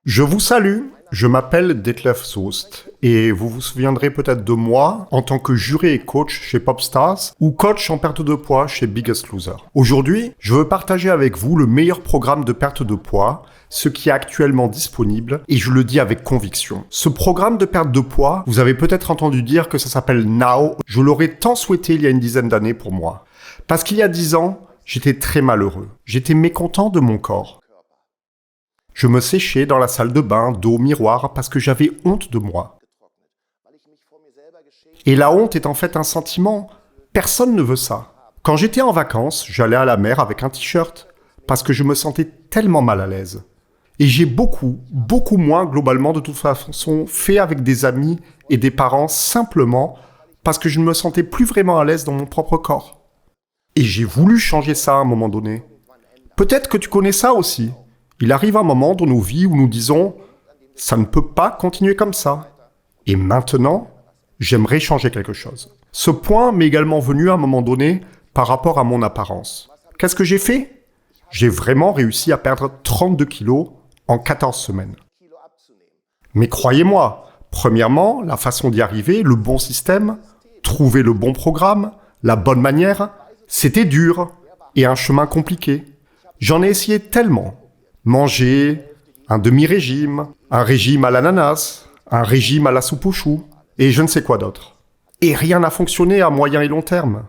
Je vous salue, je m'appelle Detlef Soest et vous vous souviendrez peut-être de moi en tant que juré et coach chez Popstars ou coach en perte de poids chez Biggest Loser. Aujourd'hui, je veux partager avec vous le meilleur programme de perte de poids, ce qui est actuellement disponible et je le dis avec conviction. Ce programme de perte de poids, vous avez peut-être entendu dire que ça s'appelle Now. Je l'aurais tant souhaité il y a une dizaine d'années pour moi. Parce qu'il y a 10 ans, j'étais très malheureux. J'étais mécontent de mon corps. Je me séchais dans la salle de bain, dos au miroir, parce que j'avais honte de moi. Et la honte est en fait un sentiment. Personne ne veut ça. Quand j'étais en vacances, j'allais à la mer avec un t-shirt, parce que je me sentais tellement mal à l'aise. Et j'ai beaucoup moins globalement de toute façon fait avec des amis et des parents simplement parce que je ne me sentais plus vraiment à l'aise dans mon propre corps. Et j'ai voulu changer ça à un moment donné. Peut-être que tu connais ça aussi. Il arrive un moment dans nos vies où nous disons « ça ne peut pas continuer comme ça ». Et maintenant, j'aimerais changer quelque chose. Ce point m'est également venu à un moment donné par rapport à mon apparence. Qu'est-ce que j'ai fait ? J'ai vraiment réussi à perdre 32 kilos en 14 semaines. Mais croyez-moi, premièrement, la façon d'y arriver, le bon système, trouver le bon programme, la bonne manière, c'était dur et un chemin compliqué. J'en ai essayé tellement. Manger, un demi-régime, un régime à l'ananas, un régime à la soupe aux choux, et je ne sais quoi d'autre. Et rien n'a fonctionné à moyen et long terme.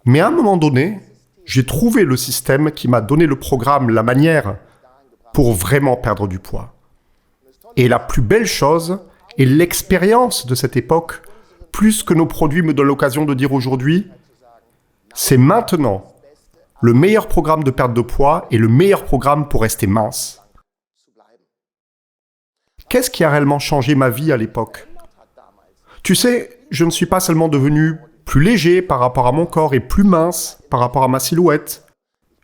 Mais à un moment donné, j'ai trouvé le système qui m'a donné le programme, la manière, pour vraiment perdre du poids. Et la plus belle chose est l'expérience de cette époque, plus que nos produits me donnent l'occasion de dire aujourd'hui, c'est maintenant. Le meilleur programme de perte de poids est le meilleur programme pour rester mince. Qu'est-ce qui a réellement changé ma vie à l'époque ? Tu sais, je ne suis pas seulement devenu plus léger par rapport à mon corps et plus mince par rapport à ma silhouette.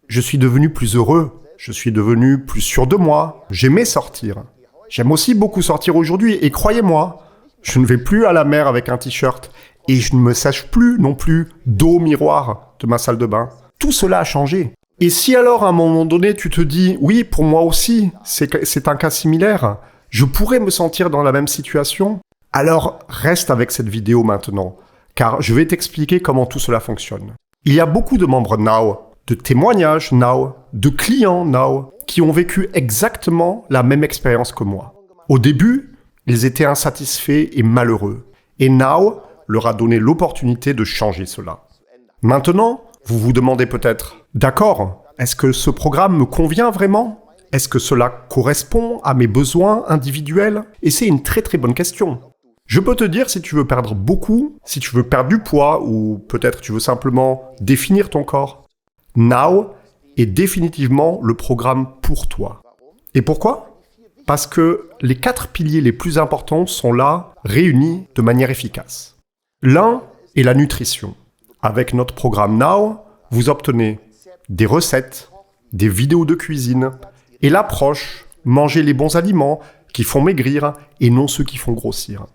Je suis devenu plus heureux, je suis devenu plus sûr de moi, j'aimais sortir. J'aime aussi beaucoup sortir aujourd'hui et croyez-moi, je ne vais plus à la mer avec un t-shirt et je ne me sèche plus non plus dos au miroir de ma salle de bain. Tout cela a changé. Et si alors à un moment donné tu te dis « oui, pour moi aussi, c'est un cas similaire, je pourrais me sentir dans la même situation », alors reste avec cette vidéo maintenant, car je vais t'expliquer comment tout cela fonctionne. Il y a beaucoup de membres Now, de témoignages Now, de clients Now, qui ont vécu exactement la même expérience que moi. Au début, ils étaient insatisfaits et malheureux. Et Now leur a donné l'opportunité de changer cela. Maintenant, vous vous demandez peut-être, d'accord, est-ce que ce programme me convient vraiment ? Est-ce que cela correspond à mes besoins individuels ? Et c'est une très très bonne question. Je peux te dire si tu veux perdre beaucoup, si tu veux perdre du poids ou peut-être tu veux simplement définir ton corps. Now est définitivement le programme pour toi. Et pourquoi ? Parce que les 4 piliers les plus importants sont là, réunis de manière efficace. L'un est la nutrition. Avec notre programme Now, vous obtenez des recettes, des vidéos de cuisine et l'approche, manger les bons aliments qui font maigrir et non ceux qui font grossir.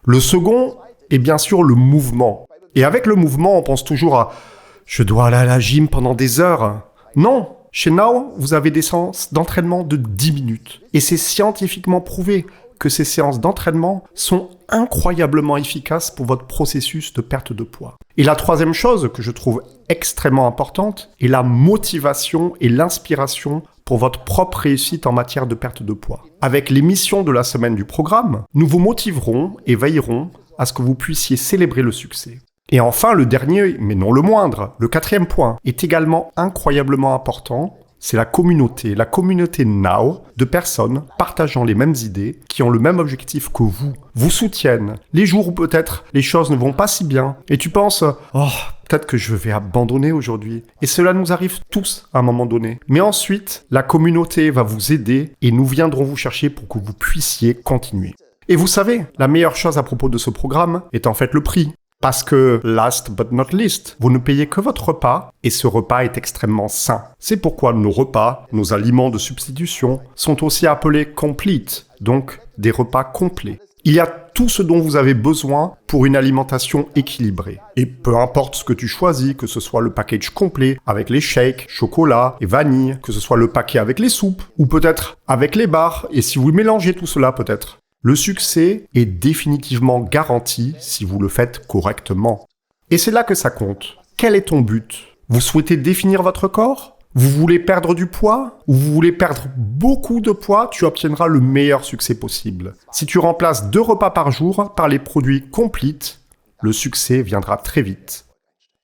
Le second est bien sûr le mouvement. Et avec le mouvement, on pense toujours à « je dois aller à la gym pendant des heures ». Non, chez Now, vous avez des séances d'entraînement de 10 minutes. Et c'est scientifiquement prouvé que ces séances d'entraînement sont incroyablement efficaces pour votre processus de perte de poids. Et la troisième chose que je trouve extrêmement importante est la motivation et l'inspiration pour votre propre réussite en matière de perte de poids. Avec les missions de la semaine du programme, nous vous motiverons et veillerons à ce que vous puissiez célébrer le succès. Et enfin, le dernier, mais non le moindre, le 4e point, est également incroyablement important. C'est la communauté Now de personnes partageant les mêmes idées, qui ont le même objectif que vous soutiennent. Les jours où peut-être les choses ne vont pas si bien, et tu penses « oh, peut-être que je vais abandonner aujourd'hui ». Et cela nous arrive tous à un moment donné. Mais ensuite, la communauté va vous aider et nous viendrons vous chercher pour que vous puissiez continuer. Et vous savez, la meilleure chose à propos de ce programme est en fait le prix. Parce que, last but not least, vous ne payez que votre repas et ce repas est extrêmement sain. C'est pourquoi nos repas, nos aliments de substitution, sont aussi appelés complete, donc des repas complets. Il y a tout ce dont vous avez besoin pour une alimentation équilibrée. Et peu importe ce que tu choisis, que ce soit le package complet avec les shakes, chocolat et vanille, que ce soit le paquet avec les soupes, ou peut-être avec les bars, et si vous mélangez tout cela peut-être. Le succès est définitivement garanti si vous le faites correctement. Et c'est là que ça compte. Quel est ton but ? Vous souhaitez définir votre corps ? Vous voulez perdre du poids ? Ou vous voulez perdre beaucoup de poids ? Tu obtiendras le meilleur succès possible. Si tu remplaces 2 repas par jour par les produits Complete, le succès viendra très vite.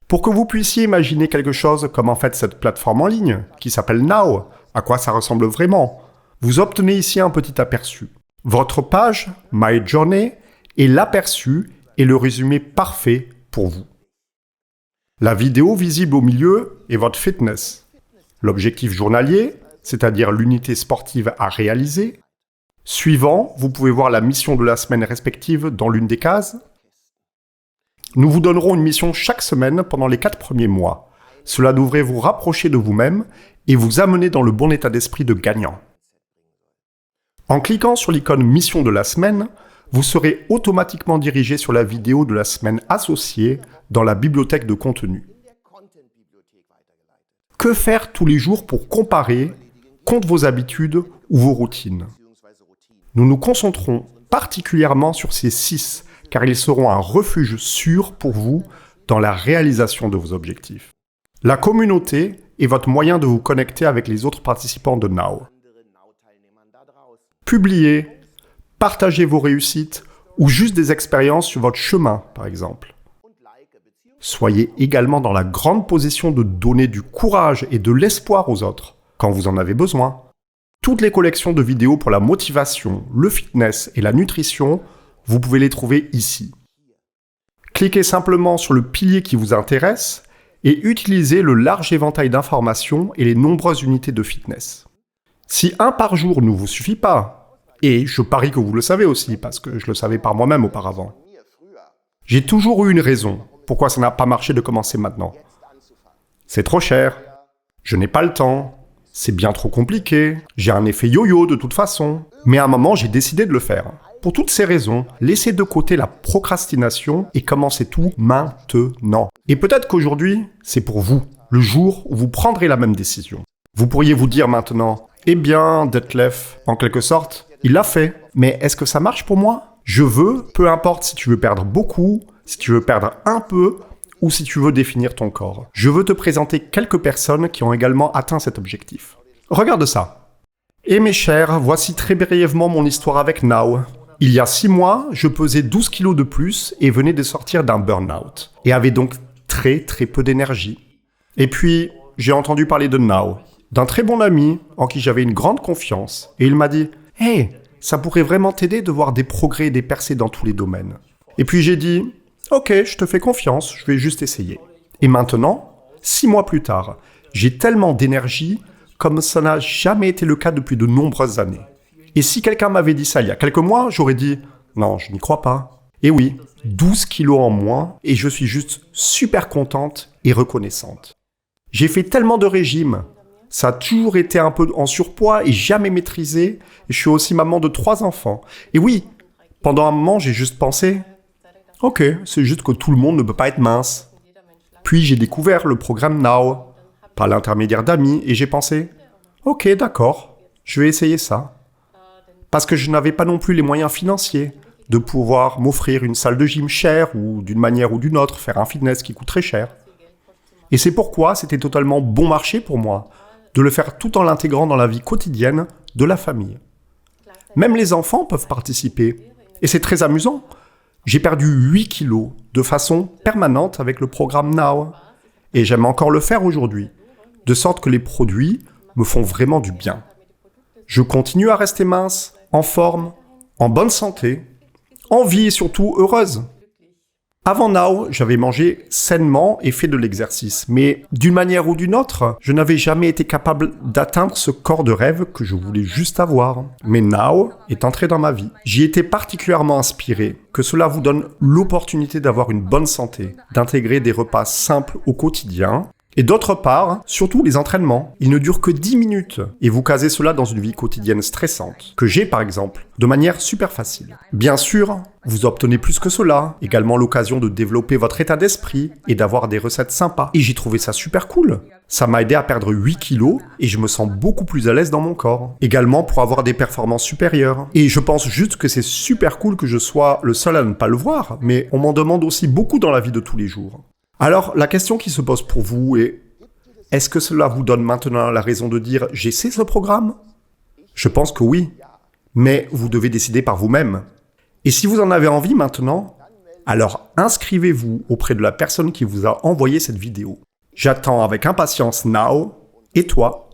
Pour que vous puissiez imaginer quelque chose comme en fait cette plateforme en ligne, qui s'appelle Now, à quoi ça ressemble vraiment, vous obtenez ici un petit aperçu. Votre page, My Journey, est l'aperçu et le résumé parfait pour vous. La vidéo visible au milieu est votre fitness. L'objectif journalier, c'est-à-dire l'unité sportive à réaliser. Suivant, vous pouvez voir la mission de la semaine respective dans l'une des cases. Nous vous donnerons une mission chaque semaine pendant les 4 premiers mois. Cela devrait vous rapprocher de vous-même et vous amener dans le bon état d'esprit de gagnant. En cliquant sur l'icône mission de la semaine, vous serez automatiquement dirigé sur la vidéo de la semaine associée dans la bibliothèque de contenu. Que faire tous les jours pour comparer contre vos habitudes ou vos routines ? Nous nous concentrons particulièrement sur ces 6, car ils seront un refuge sûr pour vous dans la réalisation de vos objectifs. La communauté est votre moyen de vous connecter avec les autres participants de Now. Publiez, partagez vos réussites ou juste des expériences sur votre chemin, par exemple. Soyez également dans la grande position de donner du courage et de l'espoir aux autres, quand vous en avez besoin. Toutes les collections de vidéos pour la motivation, le fitness et la nutrition, vous pouvez les trouver ici. Cliquez simplement sur le pilier qui vous intéresse et utilisez le large éventail d'informations et les nombreuses unités de fitness. Si un par jour ne vous suffit pas, et je parie que vous le savez aussi, parce que je le savais par moi-même auparavant, j'ai toujours eu une raison pourquoi ça n'a pas marché de commencer maintenant. C'est trop cher, je n'ai pas le temps, c'est bien trop compliqué, j'ai un effet yo-yo de toute façon. Mais à un moment, j'ai décidé de le faire. Pour toutes ces raisons, laissez de côté la procrastination et commencez tout maintenant. Et peut-être qu'aujourd'hui, c'est pour vous, le jour où vous prendrez la même décision. Vous pourriez vous dire maintenant, eh bien, Detlef, en quelque sorte, il l'a fait. Mais est-ce que ça marche pour moi ? Je veux, peu importe si tu veux perdre beaucoup, si tu veux perdre un peu, ou si tu veux définir ton corps. Je veux te présenter quelques personnes qui ont également atteint cet objectif. Regarde ça. Et mes chers, voici très brièvement mon histoire avec Now. Il y a 6 mois, je pesais 12 kilos de plus et venais de sortir d'un burn-out. Et avait donc très peu d'énergie. Et puis, j'ai entendu parler de Now, d'un très bon ami en qui j'avais une grande confiance. Et il m'a dit « Hey, ça pourrait vraiment t'aider de voir des progrès et des percées dans tous les domaines. » Et puis j'ai dit « Ok, je te fais confiance, je vais juste essayer. » Et maintenant, 6 mois plus tard, j'ai tellement d'énergie comme ça n'a jamais été le cas depuis de nombreuses années. Et si quelqu'un m'avait dit ça il y a quelques mois, j'aurais dit « Non, je n'y crois pas. » Et oui, 12 kilos en moins et je suis juste super contente et reconnaissante. J'ai fait tellement de régimes. Ça a toujours été un peu en surpoids et jamais maîtrisé. Et je suis aussi maman de 3 enfants. Et oui, pendant un moment, j'ai juste pensé « Ok, c'est juste que tout le monde ne peut pas être mince. » Puis j'ai découvert le programme Now, par l'intermédiaire d'amis, et j'ai pensé « Ok, d'accord, je vais essayer ça. » Parce que je n'avais pas non plus les moyens financiers de pouvoir m'offrir une salle de gym chère ou d'une manière ou d'une autre, faire un fitness qui coûte très cher. Et c'est pourquoi c'était totalement bon marché pour moi de le faire tout en l'intégrant dans la vie quotidienne de la famille. Même les enfants peuvent participer. Et c'est très amusant. J'ai perdu 8 kilos de façon permanente avec le programme Now. Et j'aime encore le faire aujourd'hui, de sorte que les produits me font vraiment du bien. Je continue à rester mince, en forme, en bonne santé, en vie et surtout heureuse. Avant Now, j'avais mangé sainement et fait de l'exercice, mais d'une manière ou d'une autre, je n'avais jamais été capable d'atteindre ce corps de rêve que je voulais juste avoir. Mais Now est entré dans ma vie. J'y étais particulièrement inspiré, que cela vous donne l'opportunité d'avoir une bonne santé, d'intégrer des repas simples au quotidien Et d'autre part, surtout les entraînements. Ils ne durent que 10 minutes. Et vous casez cela dans une vie quotidienne stressante, que j'ai par exemple, de manière super facile. Bien sûr, vous obtenez plus que cela. Également l'occasion de développer votre état d'esprit et d'avoir des recettes sympas. Et j'ai trouvé ça super cool. Ça m'a aidé à perdre 8 kilos et je me sens beaucoup plus à l'aise dans mon corps. Également pour avoir des performances supérieures. Et je pense juste que c'est super cool que je sois le seul à ne pas le voir, mais on m'en demande aussi beaucoup dans la vie de tous les jours. Alors, la question qui se pose pour vous est, est-ce que cela vous donne maintenant la raison de dire « j'essaie ce programme ?» Je pense que oui, mais vous devez décider par vous-même. Et si vous en avez envie maintenant, alors inscrivez-vous auprès de la personne qui vous a envoyé cette vidéo. J'attends avec impatience Now, et toi,